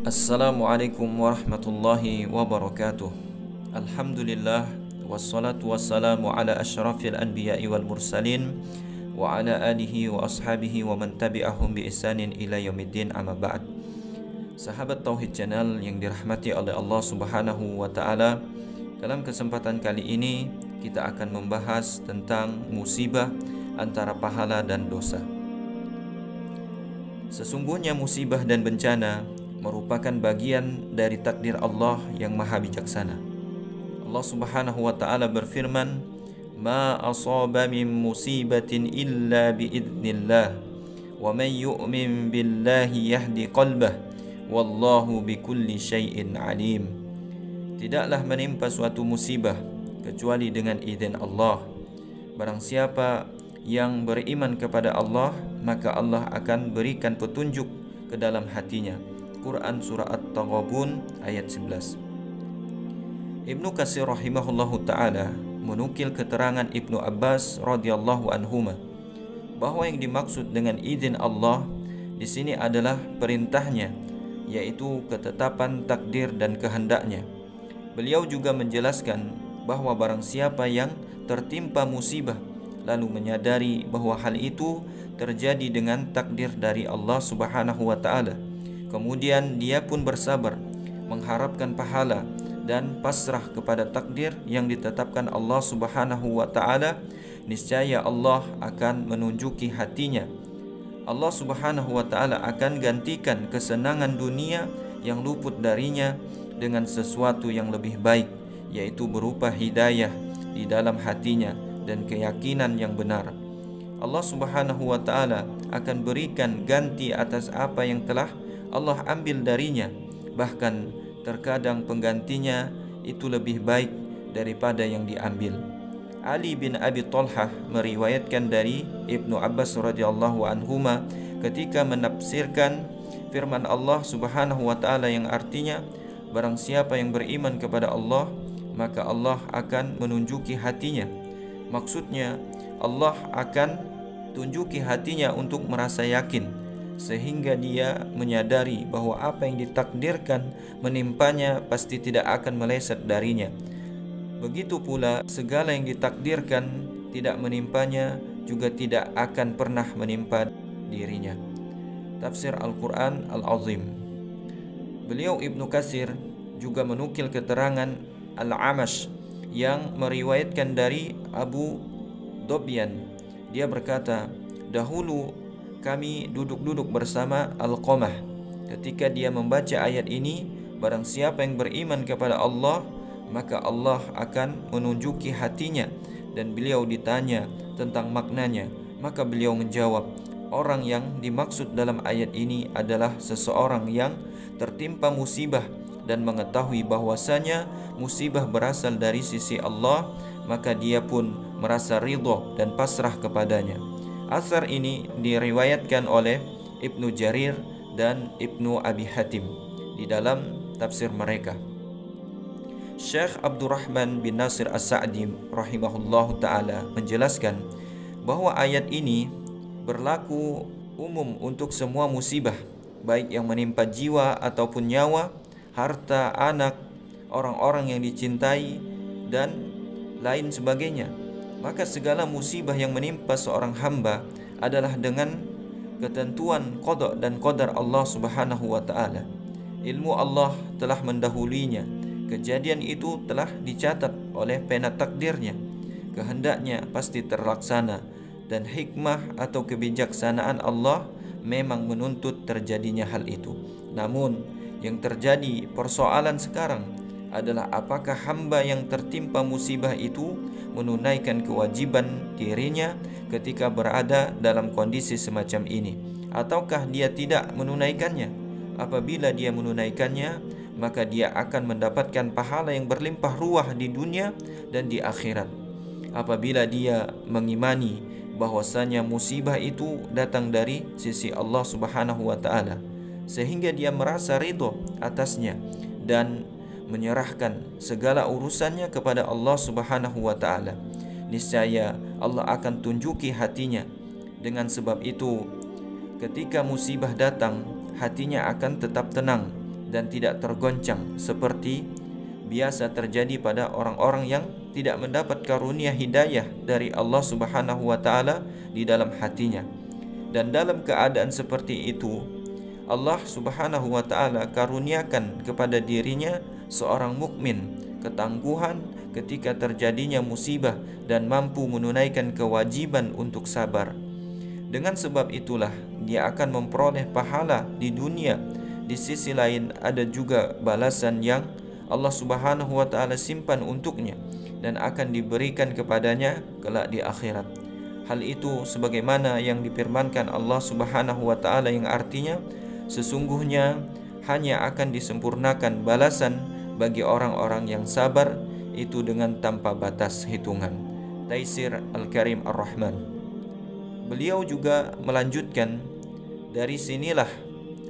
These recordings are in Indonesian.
Assalamualaikum warahmatullahi wabarakatuh. Alhamdulillah wassalatu wassalamu ala asyrafil anbiya'i wal mursalin wa ala alihi wa ashabihi wa man tabi'ahum bi ihsanin ila yaumiddin, amma ba'd. Sahabat Tauhid Channel yang dirahmati oleh Allah Subhanahu wa taala, dalam kesempatan kali ini kita akan membahas tentang musibah antara pahala dan dosa. Sesungguhnya musibah dan bencana merupakan bagian dari takdir Allah yang maha bijaksana. Allah Subhanahu wa taala berfirman, "Ma asaba min musibatin illa biidznillah, wa man yu'min billahi yahdi qalbah, wallahu bikulli syai'in alim." Tidaklah menimpa suatu musibah kecuali dengan izin Allah. Barang siapa yang beriman kepada Allah, maka Allah akan berikan petunjuk ke dalam hatinya. Quran Surah At-Taghabun ayat 11. Ibnu Katsir rahimahullahu ta'ala menukil keterangan Ibnu Abbas radhiyallahu anhuma bahwa yang dimaksud dengan izin Allah di sini adalah perintahnya, yaitu ketetapan takdir dan kehendaknya. Beliau juga menjelaskan bahwa barang siapa yang tertimpa musibah lalu menyadari bahwa hal itu terjadi dengan takdir dari Allah Subhanahu wa taala, kemudian dia pun bersabar, mengharapkan pahala dan pasrah kepada takdir yang ditetapkan Allah Subhanahu wa taala, niscaya Allah akan menunjuki hatinya. Allah Subhanahu wa taala akan gantikan kesenangan dunia yang luput darinya dengan sesuatu yang lebih baik, yaitu berupa hidayah di dalam hatinya dan keyakinan yang benar. Allah Subhanahu wa taala akan berikan ganti atas apa yang telah Allah ambil darinya. Bahkan terkadang penggantinya itu lebih baik daripada yang diambil. Ali bin Abi Thalhah meriwayatkan dari Ibnu Abbas radhiyallahu anhuma ketika menafsirkan firman Allah Subhanahu wa taala yang artinya, barang siapa yang beriman kepada Allah, maka Allah akan menunjuki hatinya. Maksudnya Allah akan tunjuki hatinya untuk merasa yakin, sehingga dia menyadari bahwa apa yang ditakdirkan menimpanya pasti tidak akan meleset darinya. Begitu pula segala yang ditakdirkan tidak menimpanya juga tidak akan pernah menimpa dirinya. Tafsir Al-Quran Al-Azim. Beliau Ibnu Katsir juga menukil keterangan Al-Amash yang meriwayatkan dari Abu Dobyan. Dia berkata, dahulu kami duduk-duduk bersama Alqamah. Ketika dia membaca ayat ini, barang siapa yang beriman kepada Allah, maka Allah akan menunjuki hatinya. Dan beliau ditanya tentang maknanya, maka beliau menjawab, orang yang dimaksud dalam ayat ini adalah seseorang yang tertimpa musibah dan mengetahui bahwasanya musibah berasal dari sisi Allah, maka dia pun merasa ridha dan pasrah kepadanya. Asar ini diriwayatkan oleh Ibnu Jarir dan Ibnu Abi Hatim di dalam tafsir mereka. Syekh Abdurrahman bin Nasir As-Sa'di rahimahullahu ta'ala menjelaskan bahwa ayat ini berlaku umum untuk semua musibah, baik yang menimpa jiwa ataupun nyawa, harta, anak, orang-orang yang dicintai, dan lain sebagainya. Maka segala musibah yang menimpa seorang hamba adalah dengan ketentuan qada dan qadar Allah Subhanahu wa taala. Ilmu Allah telah mendahulinya. Kejadian itu telah dicatat oleh pena takdirnya. Kehendaknya pasti terlaksana, dan hikmah atau kebijaksanaan Allah memang menuntut terjadinya hal itu. Namun yang terjadi persoalan sekarang adalah apakah hamba yang tertimpa musibah itu menunaikan kewajiban dirinya ketika berada dalam kondisi semacam ini, ataukah dia tidak menunaikannya. Apabila dia menunaikannya, maka dia akan mendapatkan pahala yang berlimpah ruah di dunia dan di akhirat. Apabila dia mengimani bahwasanya musibah itu datang dari sisi Allah Subhanahu wa taala, sehingga dia merasa ridho atasnya dan menyerahkan segala urusannya kepada Allah Subhanahu wa taala, niscaya Allah akan tunjuki hatinya. Dengan sebab itu, ketika musibah datang, hatinya akan tetap tenang dan tidak tergoncang seperti biasa terjadi pada orang-orang yang tidak mendapat karunia hidayah dari Allah Subhanahu wa taala di dalam hatinya. Dan dalam keadaan seperti itu, Allah Subhanahu wa taala karuniakan kepada dirinya seorang mukmin ketangguhan ketika terjadinya musibah dan mampu menunaikan kewajiban untuk sabar. Dengan sebab itulah dia akan memperoleh pahala di dunia. Di sisi lain ada juga balasan yang Allah Subhanahu wa taala simpan untuknya dan akan diberikan kepadanya kelak di akhirat. Hal itu sebagaimana yang difirmankan Allah Subhanahu wa taala yang artinya sesungguhnya hanya akan disempurnakan balasan bagi orang-orang yang sabar itu dengan tanpa batas hitungan. Taisir Al-Karim Ar-Rahman. Beliau juga melanjutkan, dari sinilah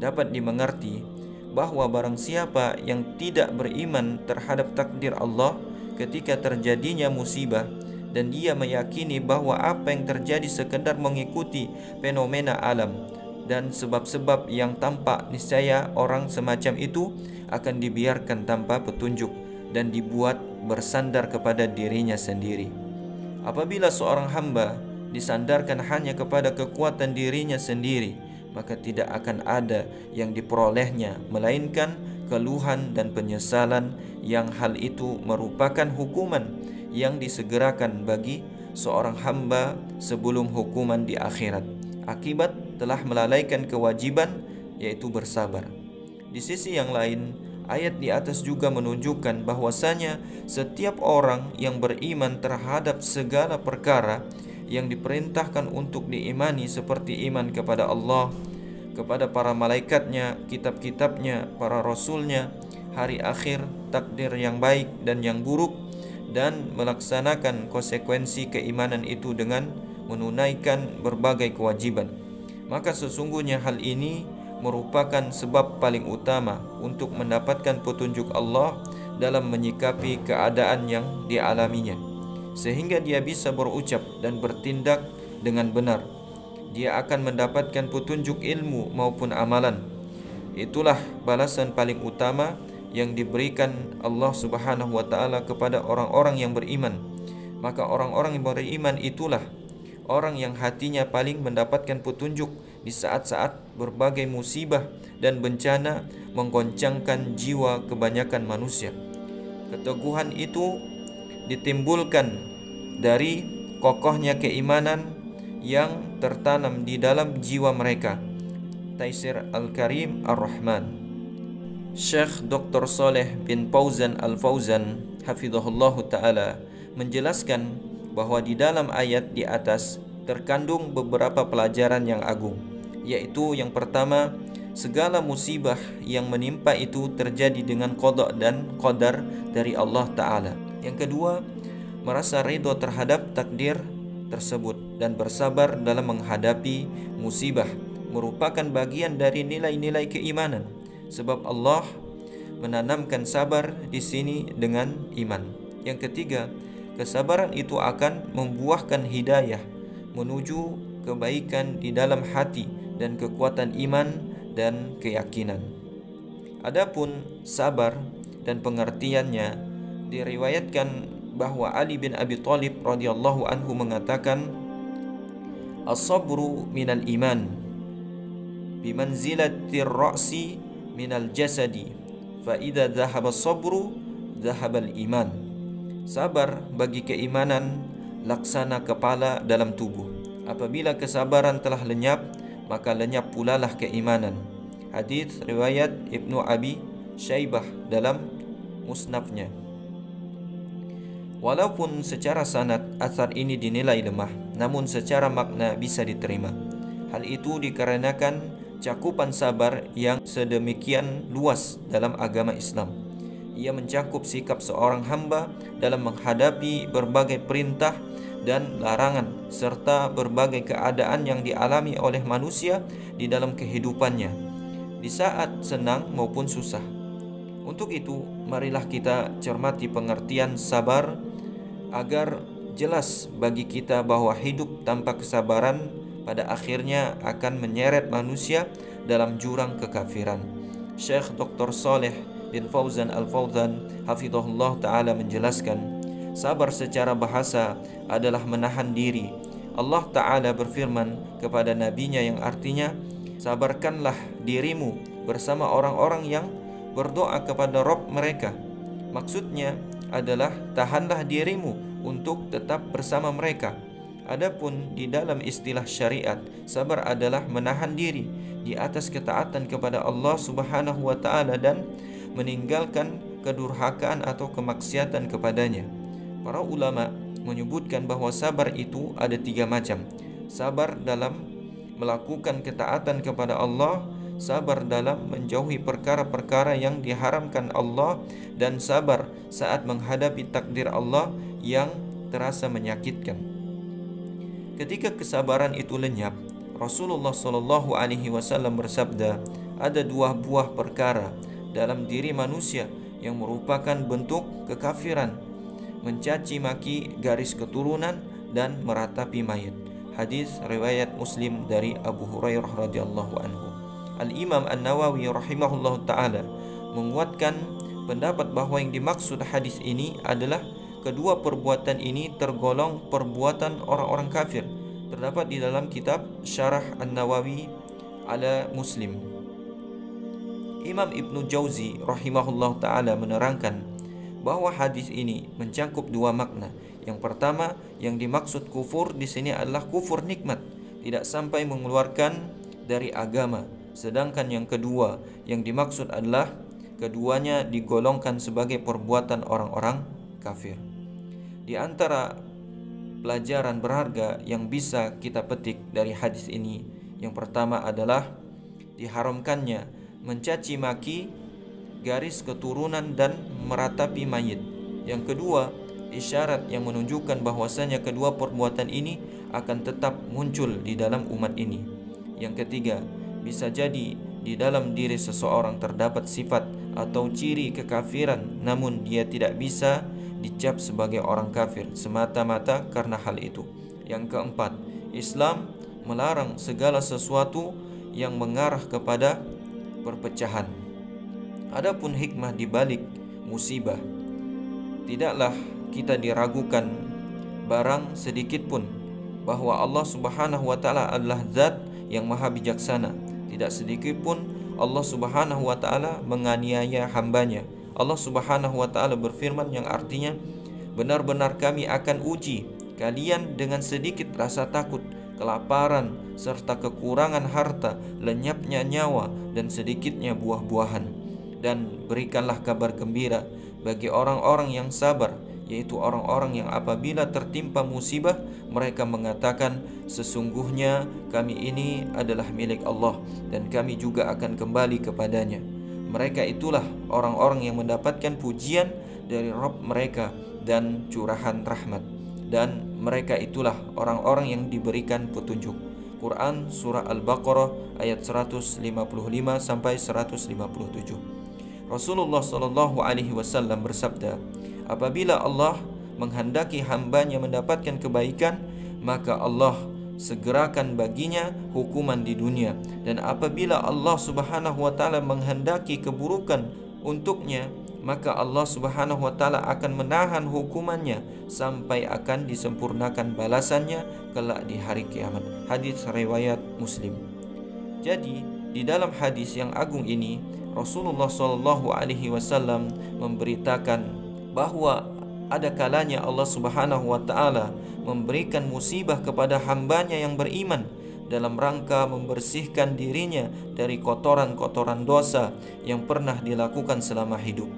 dapat dimengerti bahwa barang siapa yang tidak beriman terhadap takdir Allah ketika terjadinya musibah dan dia meyakini bahwa apa yang terjadi sekedar mengikuti fenomena alam dan sebab-sebab yang tampak, niscaya orang semacam itu akan dibiarkan tanpa petunjuk dan dibuat bersandar kepada dirinya sendiri. Apabila seorang hamba disandarkan hanya kepada kekuatan dirinya sendiri, maka tidak akan ada yang diperolehnya melainkan keluhan dan penyesalan, yang hal itu merupakan hukuman yang disegerakan bagi seorang hamba sebelum hukuman di akhirat akibat telah melalaikan kewajiban, yaitu bersabar. Di sisi yang lain, ayat di atas juga menunjukkan bahwasanya setiap orang yang beriman terhadap segala perkara yang diperintahkan untuk diimani seperti iman kepada Allah, kepada para malaikatnya, kitab-kitabnya, para rasulnya, hari akhir, takdir yang baik dan yang buruk, dan melaksanakan konsekuensi keimanan itu dengan menunaikan berbagai kewajiban, maka sesungguhnya hal ini merupakan sebab paling utama untuk mendapatkan petunjuk Allah dalam menyikapi keadaan yang dialaminya, sehingga dia bisa berucap dan bertindak dengan benar. Dia akan mendapatkan petunjuk ilmu maupun amalan. Itulah balasan paling utama yang diberikan Allah Subhanahu wa taala kepada orang-orang yang beriman. Maka orang-orang yang beriman itulah orang yang hatinya paling mendapatkan petunjuk di saat-saat berbagai musibah dan bencana menggoncangkan jiwa kebanyakan manusia. Keteguhan itu ditimbulkan dari kokohnya keimanan yang tertanam di dalam jiwa mereka. Taisir Al-Karim Ar-Rahman. Syekh Dr. Saleh bin Fauzan Al-Fauzan hafizahullah ta'ala menjelaskan bahwa di dalam ayat di atas terkandung beberapa pelajaran yang agung, yaitu yang pertama, segala musibah yang menimpa itu terjadi dengan qada dan qadar dari Allah Ta'ala. Yang kedua, merasa ridho terhadap takdir tersebut dan bersabar dalam menghadapi musibah merupakan bagian dari nilai-nilai keimanan, sebab Allah menanamkan sabar di sini dengan iman. Yang ketiga, kesabaran itu akan membuahkan hidayah menuju kebaikan di dalam hati dan kekuatan iman dan keyakinan. Adapun sabar dan pengertiannya, diriwayatkan bahwa Ali bin Abi Thalib radhiyallahu anhu mengatakan, "As-sabru minal iman bimanzilatir ra'si minal jasadi, fa idza dhahaba as-sabru dhahabal iman." Sabar bagi keimanan laksana kepala dalam tubuh. Apabila kesabaran telah lenyap, maka lenyap pulalah keimanan. Hadis riwayat Ibnu Abi Syaibah dalam musnafnya. Walaupun secara sanad asar ini dinilai lemah, namun secara makna bisa diterima. Hal itu dikarenakan cakupan sabar yang sedemikian luas dalam agama Islam. Ia mencakup sikap seorang hamba dalam menghadapi berbagai perintah dan larangan serta berbagai keadaan yang dialami oleh manusia di dalam kehidupannya, di saat senang maupun susah. Untuk itu, marilah kita cermati pengertian sabar agar jelas bagi kita bahwa hidup tanpa kesabaran pada akhirnya akan menyeret manusia dalam jurang kekafiran. Syekh Dr. Saleh bin Fauzan Al-Fauzan hafizahullah ta'ala menjelaskan, sabar secara bahasa adalah menahan diri. Allah Ta'ala berfirman kepada nabinya yang artinya, sabarkanlah dirimu bersama orang-orang yang berdoa kepada Rabb mereka. Maksudnya adalah tahanlah dirimu untuk tetap bersama mereka. Adapun di dalam istilah syariat, sabar adalah menahan diri di atas ketaatan kepada Allah Subhanahu wa taala dan meninggalkan kedurhakaan atau kemaksiatan kepadanya. Para ulama menyebutkan bahwa sabar itu ada 3 macam. Sabar dalam melakukan ketaatan kepada Allah, sabar dalam menjauhi perkara-perkara yang diharamkan Allah, dan sabar saat menghadapi takdir Allah yang terasa menyakitkan. Ketika kesabaran itu lenyap, Rasulullah Shallallahu Alaihi Wasallam bersabda, ada 2 buah perkara dalam diri manusia yang merupakan bentuk kekafiran: mencaci maki garis keturunan dan meratapi mayat. Hadis riwayat Muslim dari Abu Hurairah radhiyallahu anhu. Al-Imam An-Nawawi rahimahullahu taala menguatkan pendapat bahwa yang dimaksud hadis ini adalah kedua perbuatan ini tergolong perbuatan orang-orang kafir. Terdapat di dalam kitab Syarah An-Nawawi ala Muslim. Imam Ibnu Jauzi rahimahullahu taala menerangkan bahwa hadis ini mencakup 2 makna. Yang pertama, yang dimaksud kufur di sini adalah kufur nikmat, tidak sampai mengeluarkan dari agama. Sedangkan yang kedua, yang dimaksud adalah keduanya digolongkan sebagai perbuatan orang-orang kafir. Di antara pelajaran berharga yang bisa kita petik dari hadis ini, yang pertama adalah diharamkannya mencaci maki garis keturunan dan meratapi mayit. Yang kedua, isyarat yang menunjukkan bahwasanya kedua perbuatan ini akan tetap muncul di dalam umat ini. Yang ketiga, bisa jadi di dalam diri seseorang terdapat sifat atau ciri kekafiran, namun dia tidak bisa dicap sebagai orang kafir semata-mata karena hal itu. Yang keempat, Islam melarang segala sesuatu yang mengarah kepada perpecahan. Adapun hikmah di balik musibah, tidaklah kita diragukan barang sedikit pun bahwa Allah Subhanahu wa taala adalah zat yang maha bijaksana. Tidak sedikit pun Allah Subhanahu wa taala menganiaya hambanya. Allah Subhanahu wa taala berfirman yang artinya, benar-benar kami akan uji kalian dengan sedikit rasa takut, kelaparan, serta kekurangan harta, lenyapnya nyawa, dan sedikitnya buah-buahan. Dan berikanlah kabar gembira bagi orang-orang yang sabar, yaitu orang-orang yang apabila tertimpa musibah, mereka mengatakan, sesungguhnya kami ini adalah milik Allah dan kami juga akan kembali kepadanya. Mereka itulah orang-orang yang mendapatkan pujian dari Rabb mereka dan curahan rahmat, dan mereka itulah orang-orang yang diberikan petunjuk. Quran Surah Al-Baqarah ayat 155 sampai 157. Rasulullah Shallallahu Alaihi Wasallam bersabda, apabila Allah menghendaki hambanya mendapatkan kebaikan, maka Allah segerakan baginya hukuman di dunia, dan apabila Allah Subhanahu wa taala menghendaki keburukan untuknya, maka Allah Subhanahu wa taala akan menahan hukumannya sampai akan disempurnakan balasannya kelak di hari kiamat. Hadis riwayat Muslim. Jadi di dalam hadis yang agung ini, Rasulullah Shallallahu Alaihi Wasallam memberitakan bahwa ada kalanya Allah Subhanahu wa taala memberikan musibah kepada hambanya yang beriman dalam rangka membersihkan dirinya dari kotoran-kotoran dosa yang pernah dilakukan selama hidup.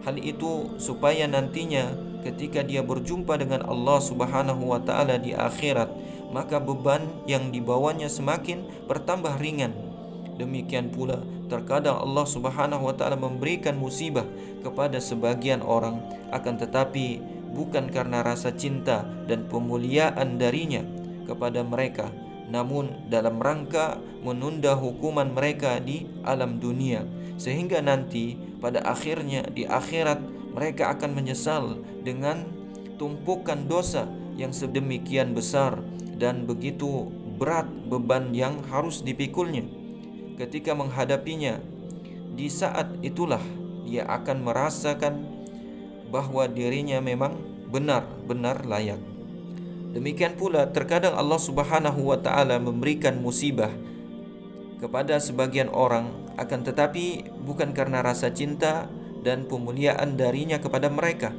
Hal itu supaya nantinya ketika dia berjumpa dengan Allah Subhanahu wa taala di akhirat, maka beban yang dibawanya semakin bertambah ringan. Demikian pula terkadang Allah Subhanahu wa taala memberikan musibah kepada sebagian orang, akan tetapi bukan karena rasa cinta dan pemuliaan darinya kepada mereka, namun dalam rangka menunda hukuman mereka di alam dunia, sehingga nanti pada akhirnya di akhirat mereka akan menyesal dengan tumpukan dosa yang sedemikian besar dan begitu berat beban yang harus dipikulnya ketika menghadapinya. di saat itulah dia akan merasakan bahwa dirinya memang benar-benar layak. Demikian pula terkadang Allah Subhanahu wa taala memberikan musibah kepada sebagian orang, akan tetapi bukan karena rasa cinta dan pemuliaan darinya kepada mereka,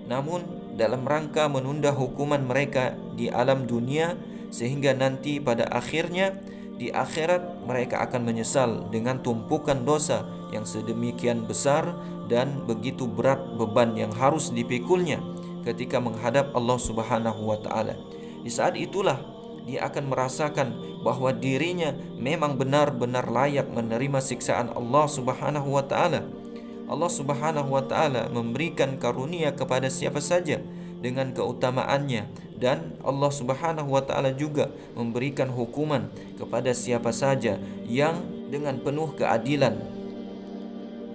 namun dalam rangka menunda hukuman mereka di alam dunia, sehingga nanti pada akhirnya di akhirat mereka akan menyesal dengan tumpukan dosa yang sedemikian besar dan begitu berat beban yang harus dipikulnya ketika menghadap Allah Subhanahu wa taala. Di saat itulah dia akan merasakan bahwa dirinya memang benar-benar layak menerima siksaan Allah Subhanahu wa taala. Allah Subhanahu wa taala memberikan karunia kepada siapa saja dengan keutamaannya, dan Allah Subhanahu wa taala juga memberikan hukuman kepada siapa saja yang dengan penuh keadilan.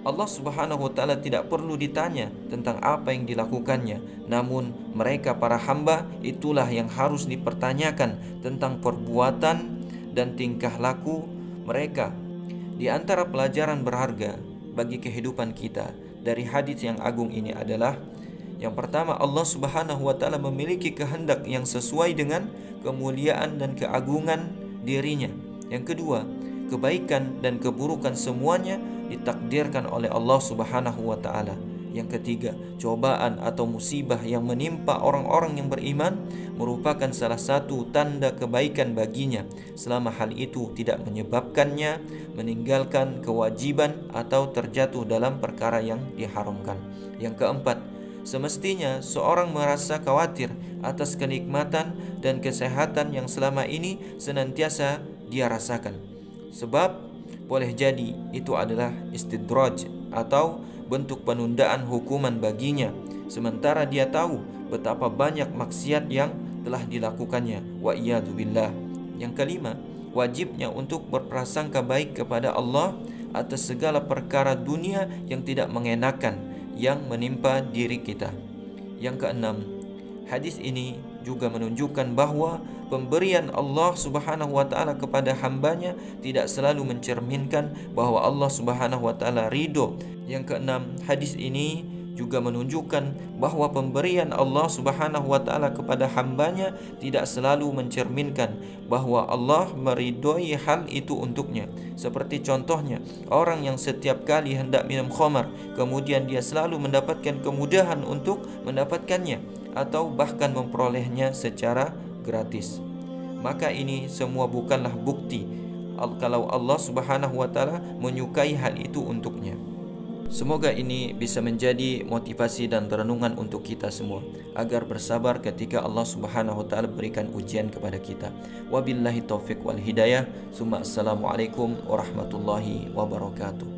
Allah Subhanahu wa taala tidak perlu ditanya tentang apa yang dilakukannya, namun mereka para hamba itulah yang harus dipertanyakan tentang perbuatan dan tingkah laku mereka. Di antara pelajaran berharga bagi kehidupan kita dari hadis yang agung ini adalah, yang pertama, Allah Subhanahu wa taala memiliki kehendak yang sesuai dengan kemuliaan dan keagungan dirinya. Yang kedua, kebaikan dan keburukan semuanya ditakdirkan oleh Allah Subhanahu wa taala. Yang ketiga, cobaan atau musibah yang menimpa orang-orang yang beriman merupakan salah satu tanda kebaikan baginya, selama hal itu tidak menyebabkannya meninggalkan kewajiban atau terjatuh dalam perkara yang diharamkan. Yang keempat, semestinya seorang merasa khawatir atas kenikmatan dan kesehatan yang selama ini senantiasa dia rasakan, sebab boleh jadi itu adalah istidraj atau bentuk penundaan hukuman baginya, sementara dia tahu betapa banyak maksiat yang telah dilakukannya, wa iyadu billah. Yang kelima, wajibnya untuk berprasangka baik kepada Allah atas segala perkara dunia yang tidak mengenakan yang menimpa diri kita. Yang keenam, hadis ini juga menunjukkan bahwa pemberian Allah Subhanahu wa taala kepada hambanya tidak selalu mencerminkan bahwa Allah Subhanahu wa taala ridho. Yang keenam, hadis ini juga menunjukkan bahwa pemberian Allah Subhanahu wa taala kepada hambanya tidak selalu mencerminkan bahwa Allah meridhoi hal itu untuknya. Seperti contohnya, orang yang setiap kali hendak minum khamar, kemudian dia selalu mendapatkan kemudahan untuk mendapatkannya atau bahkan memperolehnya secara gratis. Maka ini semua bukanlah bukti kalau Allah Subhanahu wa taala menyukai hal itu untuknya. Semoga ini bisa menjadi motivasi dan renungan untuk kita semua agar bersabar ketika Allah Subhanahu wa taala berikan ujian kepada kita. Wabillahi taufik wal hidayah. Assalamualaikum warahmatullahi wabarakatuh.